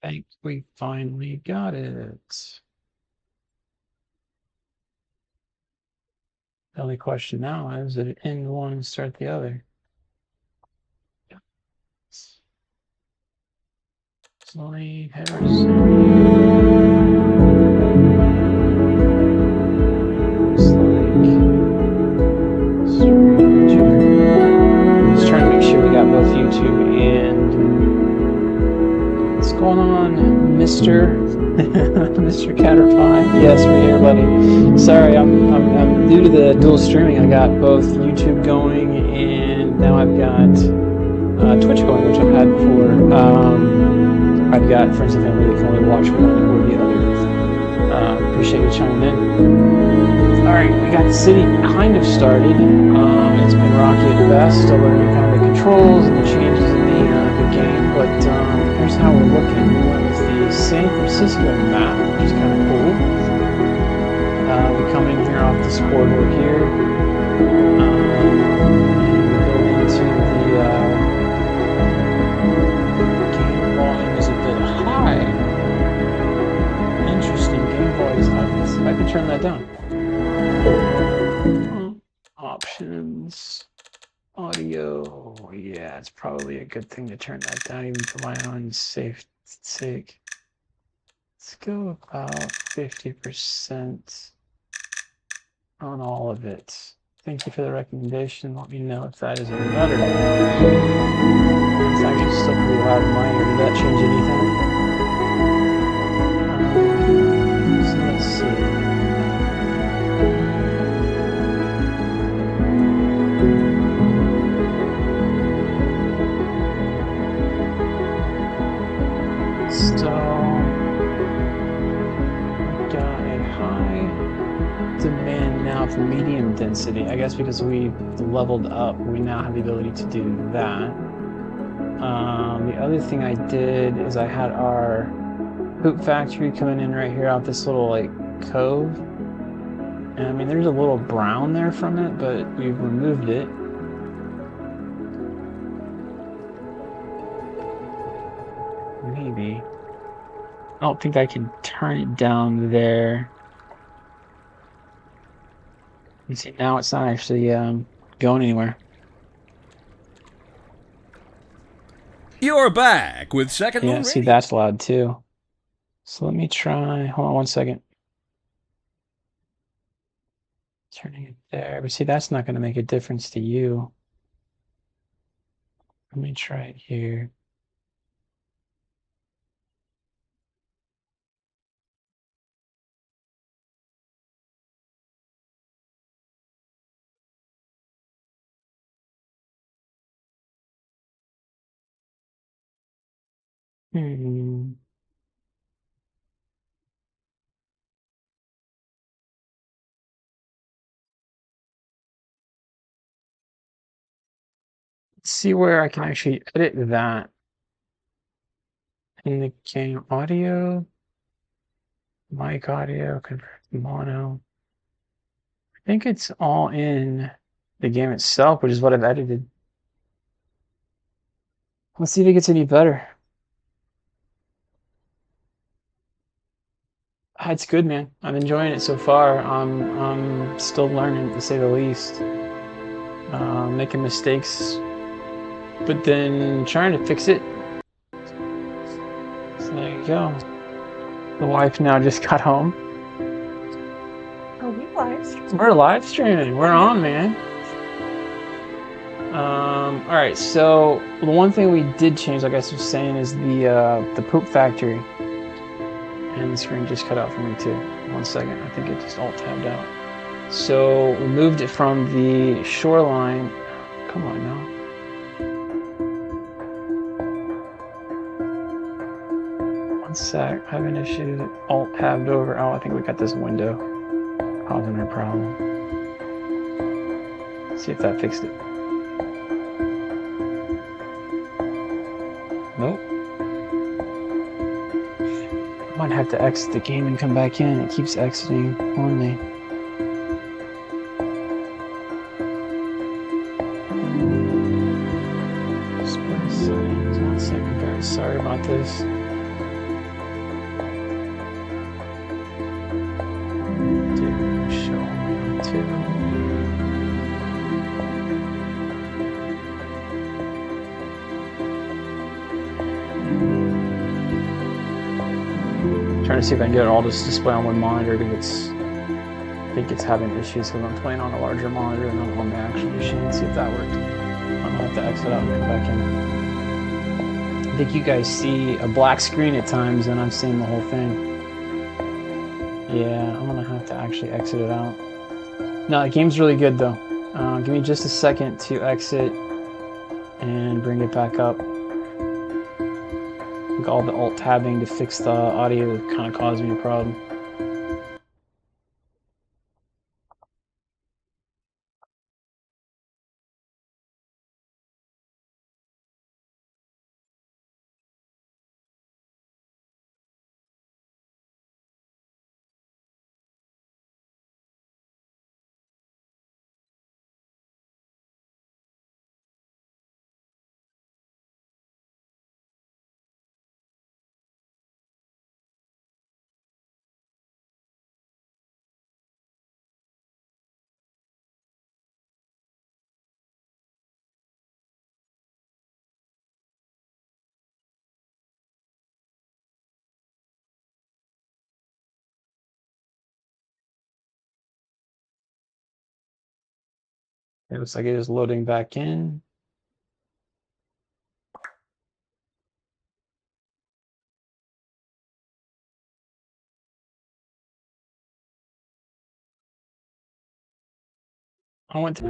Think we finally got it. The only question now is, did it end one and start the other? Slowly headers. Just trying to make sure we got both YouTube and what's going on, Mr. Mr. Caterpie? Yes, we're here, buddy. Sorry, I'm due to the dual streaming. I got both YouTube going and now I've got Twitch going, which I've had before. I've got friends and family that can only watch one or the other. Appreciate you chiming in. Alright, we got the city kind of started. It's been rocky at best, learning kind of the controls and the changes in the game, but here's how we're looking. We went with the San Francisco map, which is kind of cool. We come in here off this corridor here, and we go into the game volume is a bit high. Interesting, game volume is high. I can turn that down. Options, audio. Yeah, it's probably a good thing to turn that down, even for my own safe sake. Let's go about 50% on all of it. Thank you for the recommendation. Let me know if that is better. It's actually still pretty loud in my ear. Did that change anything? So let's see. So, we got a high demand now for medium density. I guess because we leveled up, we now have the ability to do that. The other thing I did is I had our poop factory coming in right here out this little like cove. And I mean, there's a little brown there from it, but we've removed it. Maybe. I don't think I can turn it down there. You see, now it's not actually going anywhere. You're back with Second Moon Yeah, see, Radio. that's loud too. So let me try. Hold on one second. Turning it there. But see, that's not going to make a difference to you. Let me try it here. Hmm. Let's see where I can actually edit that in the game. Audio, mic audio, convert to mono. I think it's all in the game itself, which is what I've edited. Let's see if it gets any better. It's good, man. I'm enjoying it so far. I'm still learning, to say the least. Making mistakes, but then trying to fix it. So there you go. The wife now just got home. Oh, we live streaming. We're live streaming. We're on, man. All right. So the one thing we did change, like I was saying, is the poop factory. And the screen just cut out for me too. 1 second. I think it just alt tabbed out. So we moved it from the shoreline. Come on now. One sec. I have an issue. Alt tabbed over. Oh, I think we got this window causing our problem. See if that fixed it. Nope. Might have to exit the game and come back in. It keeps exiting on me. Display settings. 1 second, guys. Sorry about this. Do show only on 2. Trying to see if I can get all this display on one monitor because I think it's having issues because I'm playing on a larger monitor and not on the actual machine. See if that works. I'm gonna have to exit out and come back in. I think you guys see a black screen at times and I'm seeing the whole thing. Yeah, I'm gonna have to actually exit it out. No, the game's really good though. Give me just a second to exit and bring it back up. All the alt tabbing to fix the audio kind of caused me a problem. It looks like it is loading back in. I went to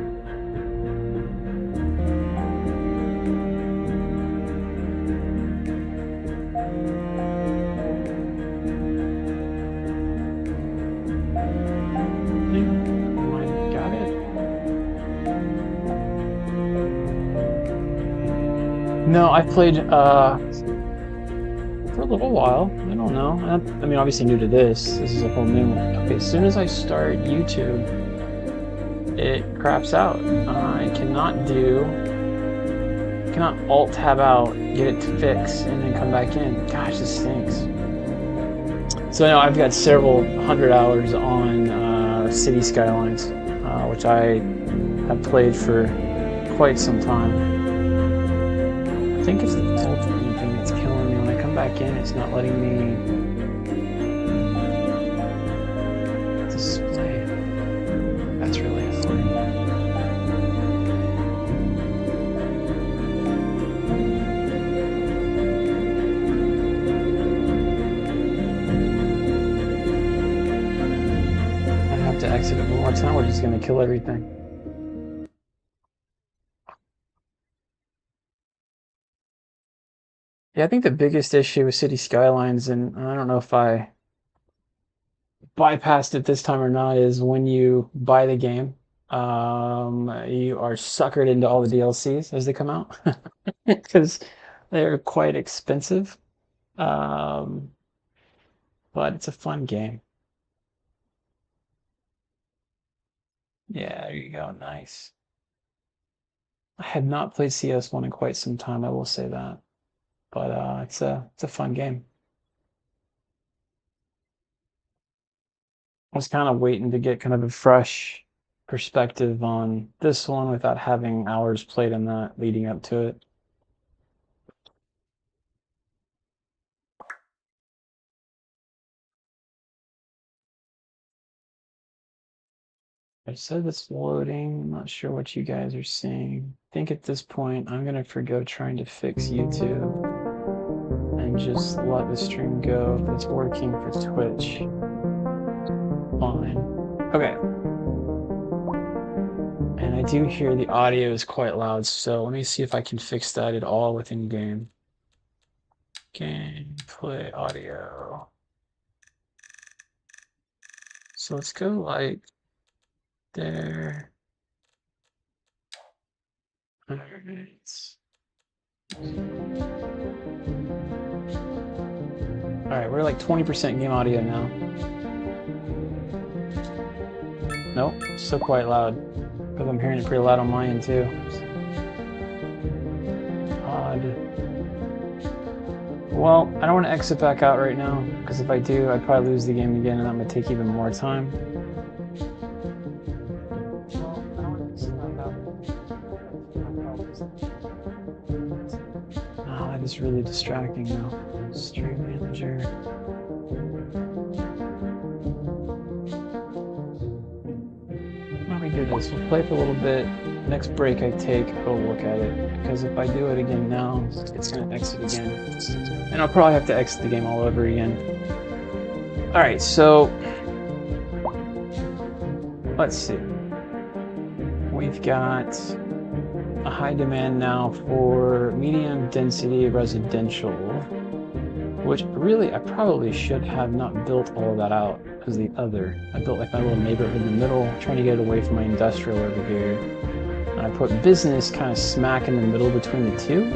got it. No, I played for a little while. I don't know. I mean, obviously new to this. This is a whole new one. Okay, as soon as I start YouTube, it craps out. I cannot alt tab out, get it to fix, and then come back in. Gosh, this stinks. So now I've got several hundred hours on City Skylines, which I have played for quite some time. I think it's the filtering thing that's killing me. When I come back in, it's not letting me display it. That's really annoying. I have to exit it one more time, we're just gonna kill everything. Yeah, I think the biggest issue with City Skylines, and I don't know if I bypassed it this time or not, is when you buy the game, you are suckered into all the DLCs as they come out because they're quite expensive. Um, but it's a fun game. Yeah, there you go. Nice. I have not played CS1 in quite some time, I will say that. But it's a fun game. I was kind of waiting to get kind of a fresh perspective on this one without having hours played in that leading up to it. I said it's loading. I'm not sure what you guys are seeing. I think at this point I'm gonna forgo trying to fix YouTube and just let the stream go. If it's working for Twitch, fine. Okay. And I do hear the audio is quite loud, so let me see if I can fix that at all within game. Gameplay audio. So let's go like there. All right. Alright, we're like 20% game audio now. Nope, still quite loud. Because I'm hearing it pretty loud on my end too. Odd. Well, I don't want to exit back out right now, because if I do, I'd probably lose the game again, and that would take even more time. Oh, that is really distracting now. Stream manager. Why don't we do this? We'll play for a little bit. Next break I take, I'll look at it. Because if I do it again now, it's going to exit again. And I'll probably have to exit the game all over again. Alright, so... let's see. We've got a high demand now for medium density residential. Which really, I probably should have not built all of that out as the other. I built like my little neighborhood in the middle, trying to get it away from my industrial over here. And I put business kind of smack in the middle between the two.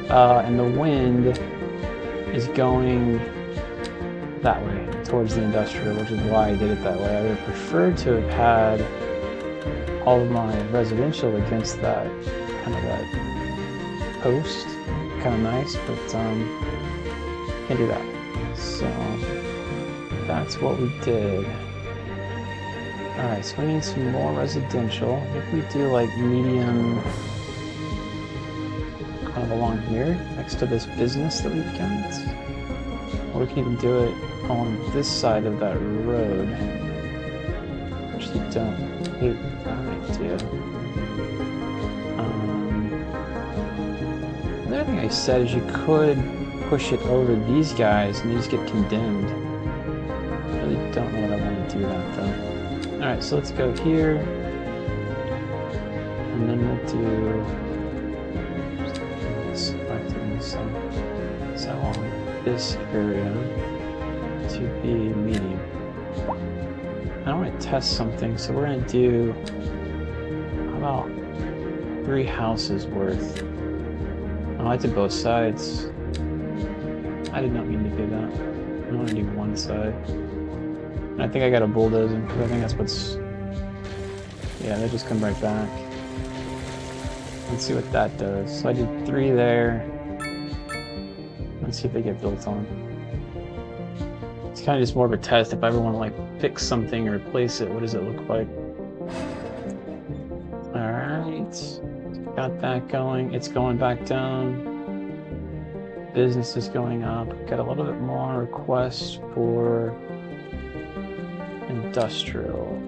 And the wind is going that way, towards the industrial, which is why I did it that way. I would have preferred to have had all of my residential against that, kind of that post. Kind of nice, but can't do that. So that's what we did. Alright, so we need some more residential. If we do like medium kind of along here, next to this business that we've got. Or we can even do it on this side of that road. Actually don't hate that idea. Another thing I said is you could push it over these guys and these get condemned. I really don't know what I want to do that though. Alright, so let's go here. And then we'll do selecting some so on this area to be medium. I want to test something, so we're going to do about 3 houses worth. Oh, I did both sides. I did not mean to do that. I want to do one side. And I think I got a bulldozer, because I think that's what's... yeah, they just come right back. Let's see what that does. So I did 3 there. Let's see if they get built on. It's kind of just more of a test. If I ever want to like fix something or replace it, what does it look like? Alright. Got that going. It's going back down. Business is going up. Got a little bit more requests for industrial.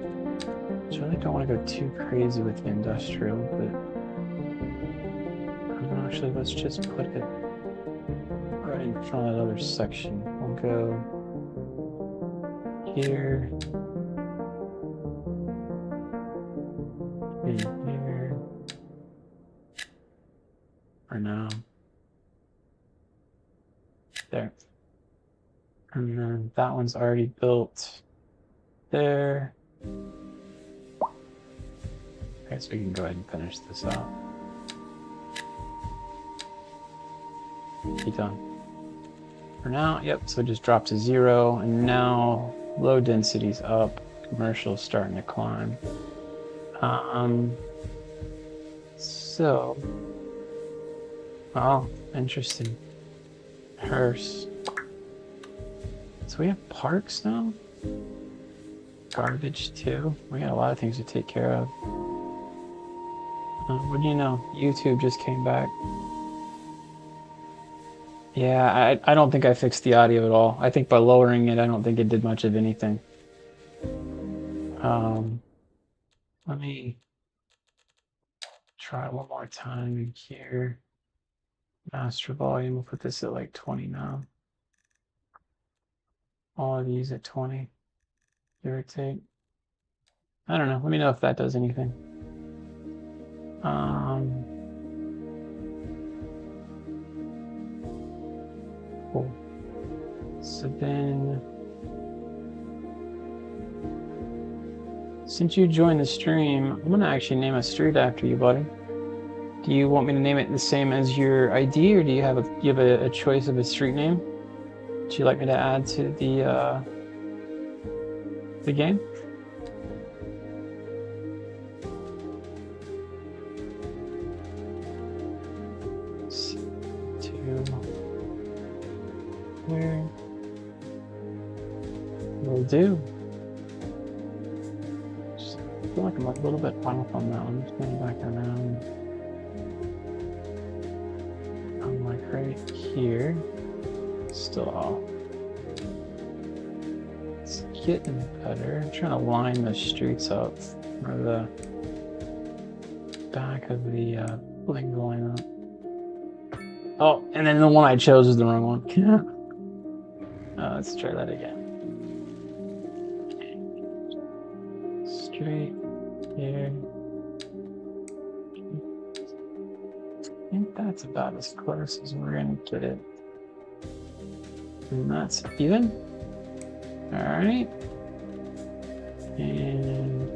I really don't want to go too crazy with the industrial, but actually let's just put it right in front of that other section. We'll go here and here for now. There. And then that one's already built there. Okay, so we can go ahead and finish this out. Be done. For now, yep, so it just dropped to 0, and now low density's up, commercial's starting to climb. So, oh, interesting. Hearse. So we have parks now? Garbage too? We got a lot of things to take care of. What do you know? YouTube just came back. Yeah, I don't think I fixed the audio at all. I think by lowering it, I don't think it did much of anything. Let me try one more time here. Master volume, we'll put this at like 20 now. All of these at 20, give or take. I don't know, let me know if that does anything. Cool. So then, since you joined the stream, I'm gonna actually name a street after you, buddy. Do you want me to name it the same as your ID, or do you have a choice of a street name? Would you like me to add to the game? Where will do. Just feel like I'm a little bit off on that one. Just going back around. I'm like right here. Still off. It's getting better. I'm trying to line the streets up, or the back of the bling line up. Oh, and then the one I chose is the wrong one. Let's try that again. Straight here. I think that's about as close as we're gonna get it. And that's even. Alright. And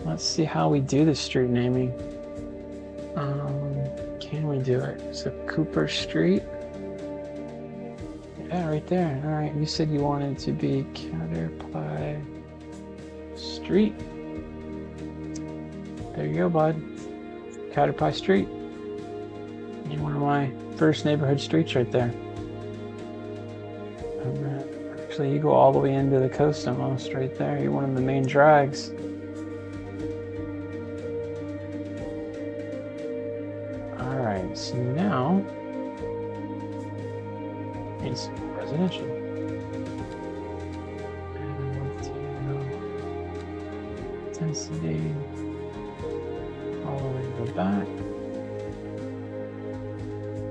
let's see how we do the street naming. Can we do it? So Cooper Street. Yeah, right there. All right, you said you wanted to be Caterpie Street. There you go, bud. Caterpie Street. You're one of my first neighborhood streets right there. Actually, you go all the way into the coast almost right there. You're one of the main drags. Alright, so now it's residential. And density all the way to the back.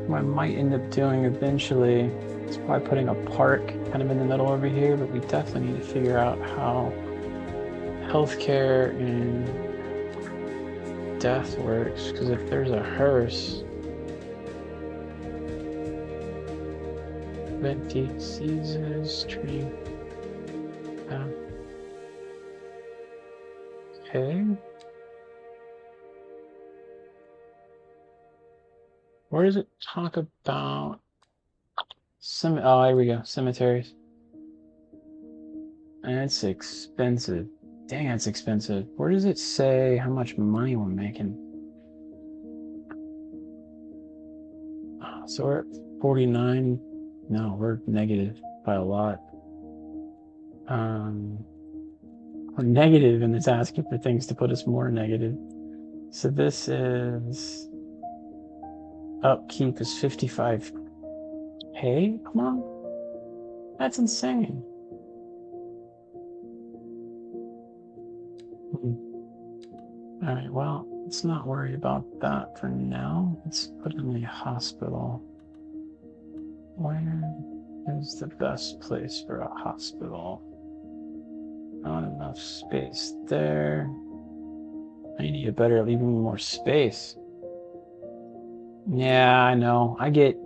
What I might end up doing eventually is probably putting a park kind of in the middle over here, but we definitely need to figure out how healthcare and death works, because if there's a hearse, venti diseases, tree. Okay. Where does it talk about oh, here we go, cemeteries. And it's expensive. Dang, it's expensive. Where does it say how much money we're making? So we're at 49. No, we're negative by a lot. We're negative, and it's asking for things to put us more negative. So this is upkeep is 55K. Come on, that's insane. All right, well, let's not worry about that for now. Let's put in the hospital. Where is the best place for a hospital? Not enough space there. I need a better, even more space. Yeah, I know. I get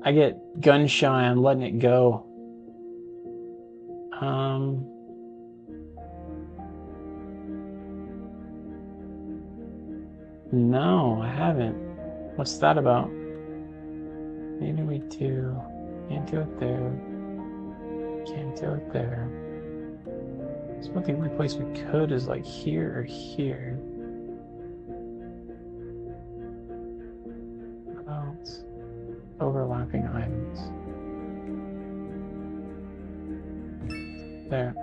gun shy on letting it go. No, I haven't. What's that about? Maybe we do. Can't do it there. Can't do it there. So the only place we could is like here or here. What else? Overlapping items. There.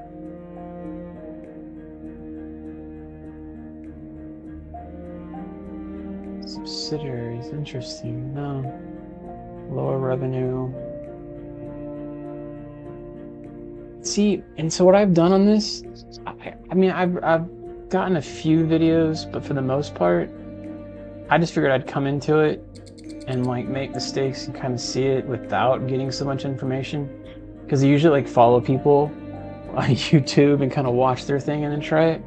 Subsidiaries, interesting. No. Lower revenue. See, and so what I've done on this, I mean, I've gotten a few videos, but for the most part, I just figured I'd come into it and like make mistakes and kind of see it without getting so much information. Because I usually like follow people on YouTube and kind of watch their thing and then try it.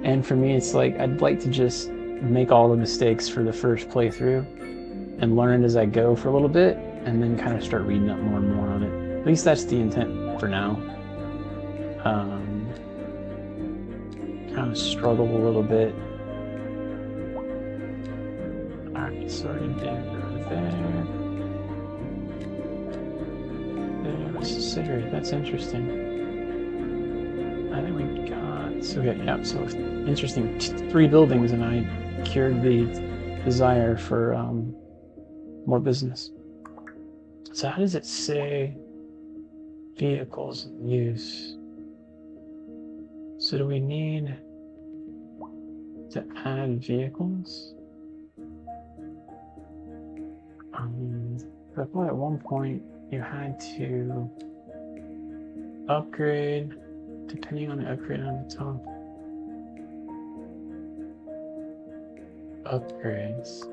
And for me, it's like, I'd like to just make all the mistakes for the first playthrough and learn as I go for a little bit, and then kind of start reading up more and more on it. At least that's the intent for now. Kind of struggle a little bit. Alright, so I did there. There, Consider it. That's interesting. I think we got... So, yeah, so interesting. 3 buildings, and I cured the desire for more business. So how does it say vehicles in use? So do we need to add vehicles? I thought at one point you had to upgrade, depending on the upgrade on the top. Upgrades.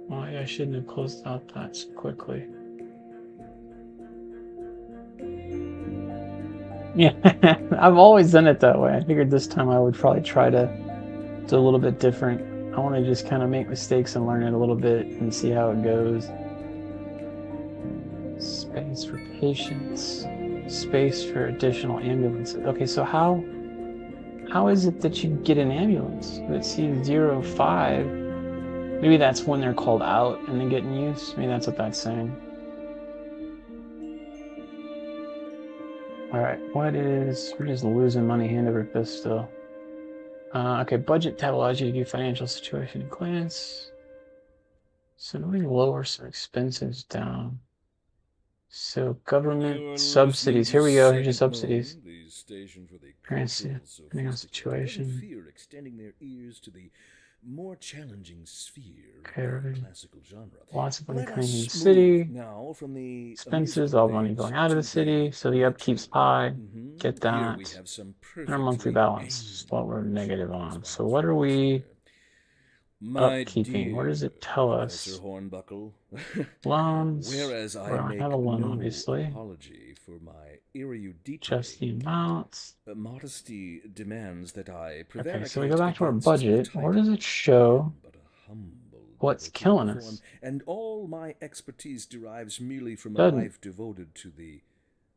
Well, I shouldn't have closed out that so quickly. Yeah, I've always done it that way. I figured this time I would probably try to do a little bit different. I want to just kind of make mistakes and learn it a little bit and see how it goes. Space for patients. Space for additional ambulances. Okay, so how is it that you get an ambulance? Let's see, 05. Maybe that's when they're called out and they get in use. Maybe that's what that's saying. Alright, we're just losing money hand over fist still. Okay, budget tab allows you to view financial situation at a glance. So let me lower some expenses down. So government subsidies. Here we go. Here's your subsidies. Currency, depending on situation. Extending their ears to the more challenging sphere Okay, of the classical genre. Lots of money Let coming in the us city. move now from the Expenses, all money going out of the city. So the upkeep's high. Get Here that. we have some And our monthly balance is what we're negative on. So what are we My upkeeping? What does it tell us? Hornbuckle. Loans. Whereas We I don't make have a loan, no obviously. apology for my erudite, Just the amounts. modesty demands that I Okay, so we go back to our budget. Where does it show what's killing us? And all my expertise derives merely from a Doesn't. life devoted to the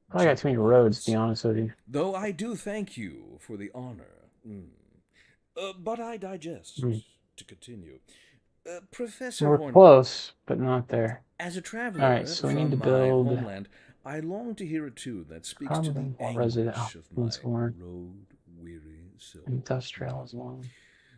Probably got too many roads, to be honest with you. Though I do thank you for the honor. But I digest. To continue. Professor We're Hornbuckle, close, but not there. as a traveler Alright, so we from need to my build homeland, I long to hear a tune that speaks to the probably more resident. anguish of my road-weary soul. Industrial as well.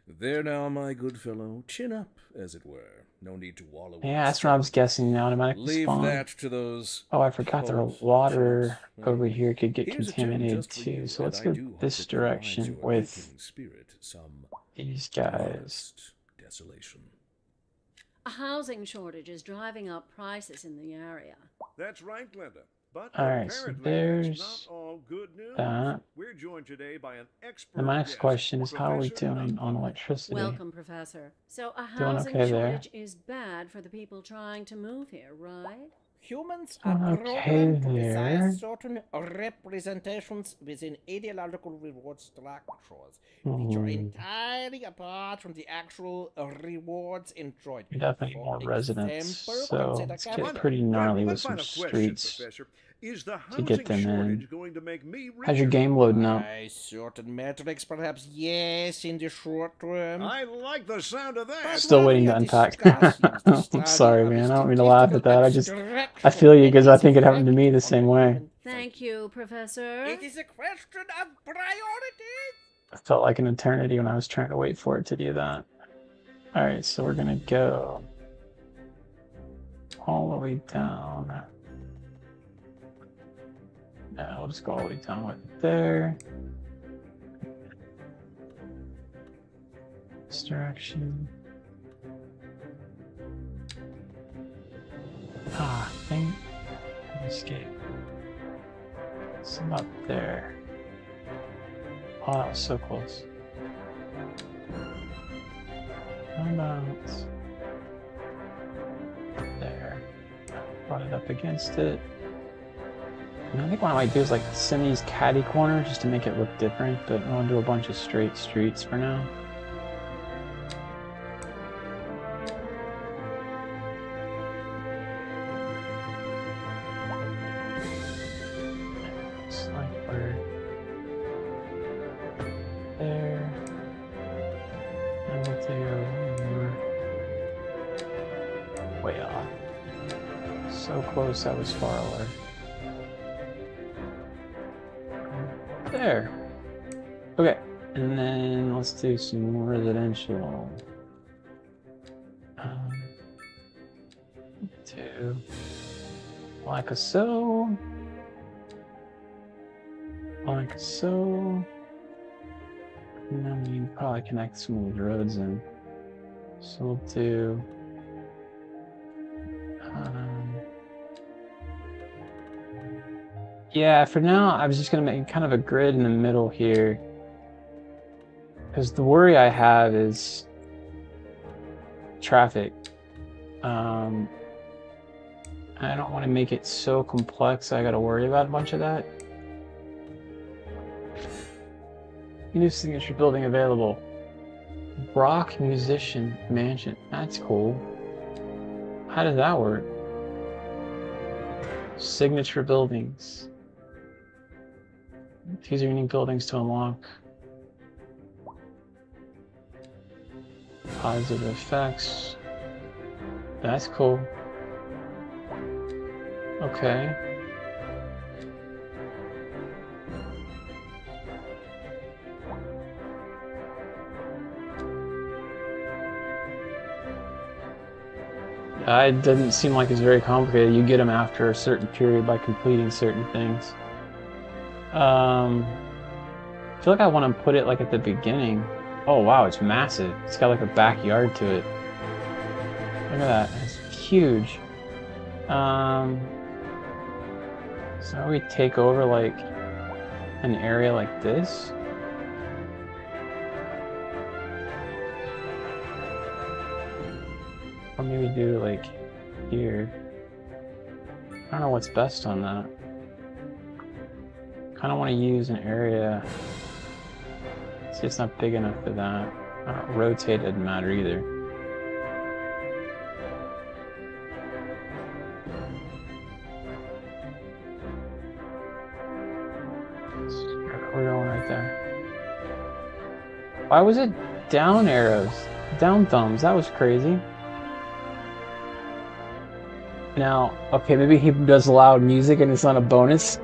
There now, my good fellow, chin up, as it were. No need to wallow. Yeah, that's what I was guessing. The automatic Leave spawn. that to those. Oh, I forgot the water over here could get Here's a tune contaminated just for too. you, So let's and I go do hope this it provides direction your with aching spirit some these guys. modest desolation. A housing shortage is driving up prices in the area. That's right, Glenda. But Alright, so apparently there's that's not all good news. that. We're joined today by an expert. The next guest, question is how are we Professor doing on Nuttall. electricity? Welcome, Professor. So a Doing housing okay there. shortage is bad for the people trying to move here, right? Humans Doing are okay programmed to there. desire certain representations within ideological reward structures, which are entirely apart from the actual rewards enjoyed. Definitely For more residents. example, So consider let's get capital. pretty gnarly One with some final question, streets Professor. Is the to get housing them shortage in. going to make me richer? How's your game loading up? By certain metrics, perhaps yes, in the short term. I like the sound of that. Still waiting to unpack. I'm sorry, man. I don't mean to laugh at that. I feel you because I think it happened to me the same way. Thank you, Professor. It is a question of priorities. It felt like an eternity when I was trying to wait for it to do that. Alright, so we're gonna go all the way down. No, we'll just go all the way down with there. This direction. Ah, thing. Escape. Some up there. Oh, that was so close. How about there? Brought it up against it. And I think what I might do is like send these catty corners just to make it look different, but I'm gonna do a bunch of straight streets for now. Looks like we're there. And we'll take a little more way off. So So close, I was far away. There. Okay, and then let's do some more residential. Two. Like so. Like so. And then we can probably connect some of these roads in. So we'll do. Yeah, for now, I was just going to make kind of a grid in the middle here. Because the worry I have is traffic. I don't want to make it so complex I got to worry about a bunch of that. New signature building available. Rock Musician Mansion. That's cool. How does that work? Signature buildings. These are unique buildings to unlock. Positive effects. That's cool. Okay. It doesn't seem like it's very complicated. You get them after a certain period by completing certain things. I feel like I want to put it like at the beginning. Oh wow, it's massive. It's got like a backyard to it. Look at that, it's huge. So we take over like an area like this. Or maybe do like here. I don't know what's best on that. Kind of want to use an area. See, it's not big enough for that. Rotate doesn't matter either. We're going right there. Why was it down arrows? Down thumbs? That was crazy. Now, okay, maybe he does loud music and it's not a bonus.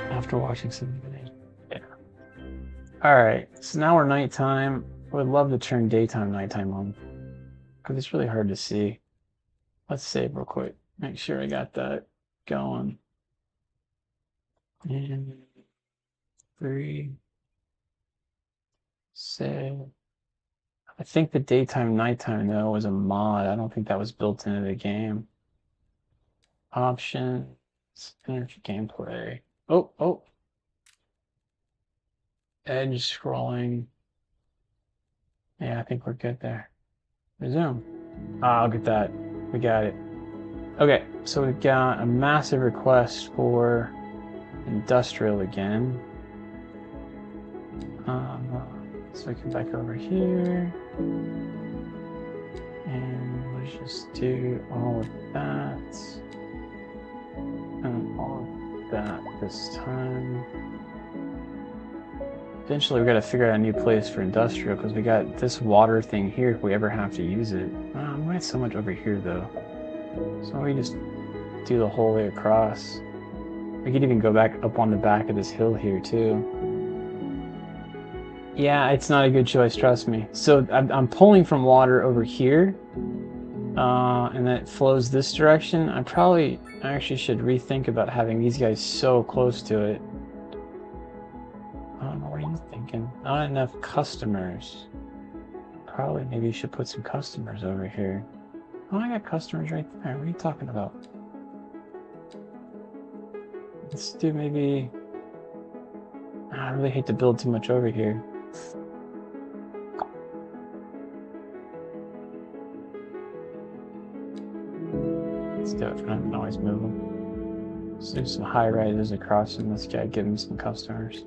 After watching some video. Yeah. Alright, so now we're nighttime. I would love to turn daytime nighttime on. Because it's really hard to see. Let's save real quick. Make sure I got that going. And 3. Save. I think the daytime nighttime though was a mod. I don't think that was built into the game. Options, energy gameplay. Oh. Edge scrolling. Yeah, I think we're good there. Resume. I'll get that. We got it. Okay, so we've got a massive request for industrial again. So we come back over here. And let's just do all of that. And all of that this time. Eventually we gotta figure out a new place for industrial because we got this water thing here if we ever have to use it. We have so much over here though. So we just do the whole way across. We could even go back up on the back of this hill here too. Yeah, it's not a good choice, trust me. So I'm pulling from water over here, and then it flows this direction. I actually should rethink about having these guys so close to it. I don't know, what are you thinking? Not enough customers. Probably maybe you should put some customers over here. Oh, I got customers right there. What are you talking about? Let's do maybe... I really hate to build too much over here. Let's do it for now. I can always move them. Let's do some high rises across from this guy, give him some customers.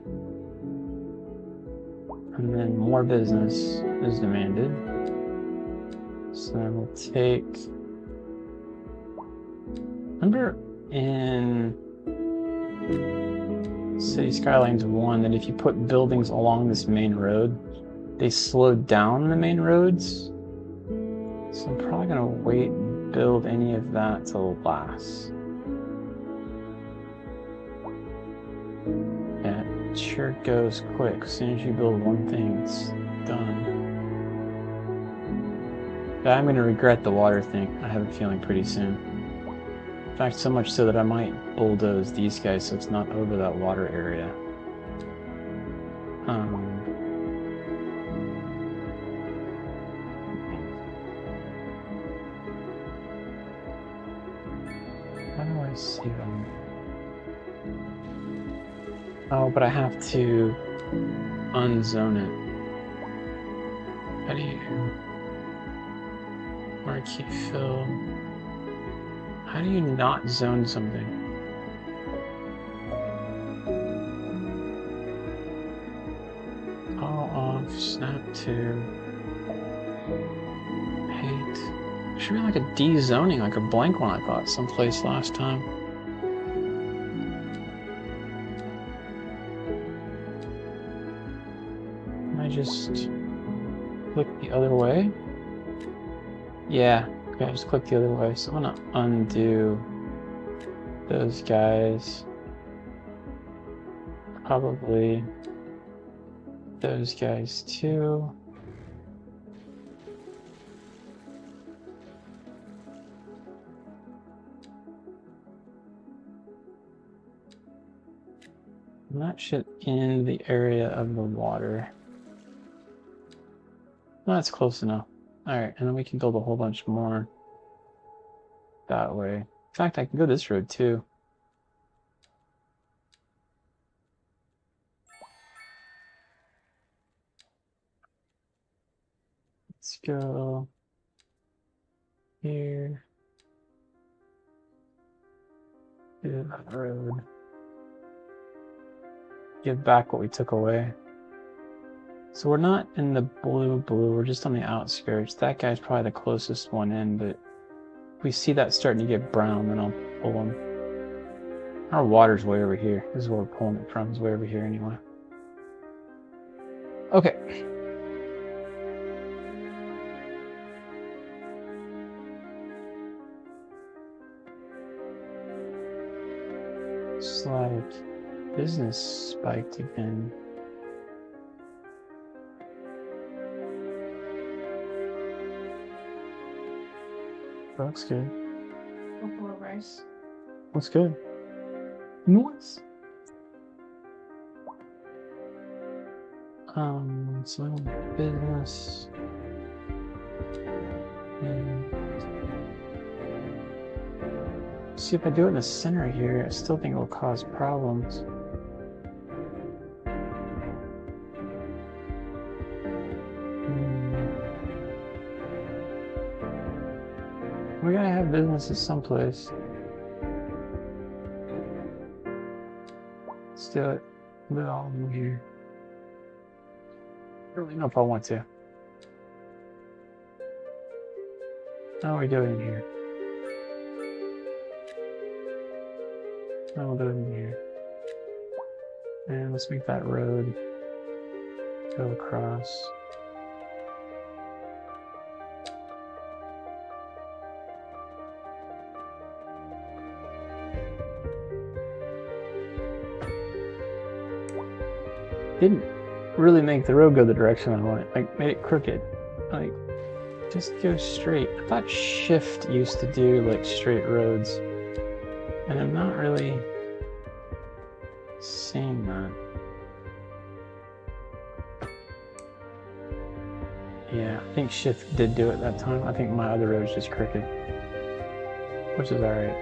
And then more business is demanded. So then we'll take... Remember in City Skylines 1 that if you put buildings along this main road, they slowed down the main roads? So I'm probably gonna wait and build any of that till last. Yeah, it sure goes quick. As soon as you build one thing, it's done. Yeah, I'm gonna regret the water thing. I have a feeling pretty soon. In fact, so much so that I might bulldoze these guys so it's not over that water area. How do I see them? Oh, but I have to unzone it. How do you marquee fill? How do you not zone something? All off, snap to, hate. Should be like a de-zoning, like a blank one I thought someplace last time. Can I just click the other way? Yeah, okay, just click the other way. So I'm gonna undo those guys. Probably those guys too. And that should end the area of the water. That's close enough. Alright, and then we can build a whole bunch more that way. In fact, I can go this road too. Let's go here. Do that road. Give back what we took away. So we're not in the blue, we're just on the outskirts. That guy's probably the closest one in, but if we see that starting to get brown, then I'll pull him. Our water's way over here. This is where we're pulling it from, is way over here anyway. Okay. It's like business spiked again. That looks good. Before rice. Looks good. Nice. So business. And see if I do it in the center here, I still think it will cause problems. We gotta have businesses someplace. Let's do it. Put it all in here. I don't really know if I want to. How are we doing here? How we'll do it in here. And let's make that road go across. Didn't really make the road go the direction I wanted. Like, made it crooked. Like, just go straight. I thought Shift used to do, like, straight roads. And I'm not really seeing that. Yeah, I think Shift did do it that time. I think my other road's just crooked. Which is alright.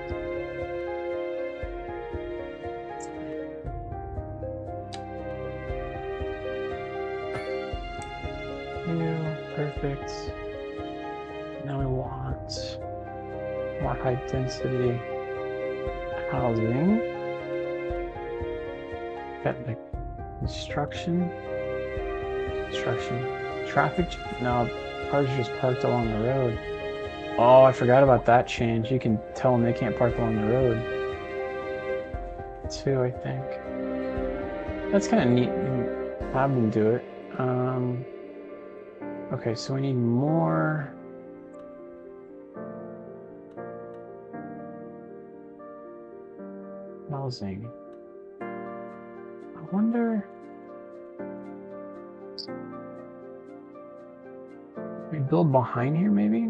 Perfect. Now we want more high density housing. Got the construction. Traffic. No, cars are just parked along the road. Oh, I forgot about that change. You can tell them they can't park along the road. Too, I think. That's kind of neat. Have them do it. Okay, so we need more Housing. I wonder. We build behind here, maybe?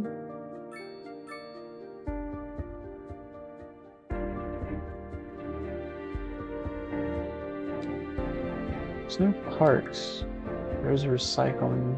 There's no parks. There's recycling.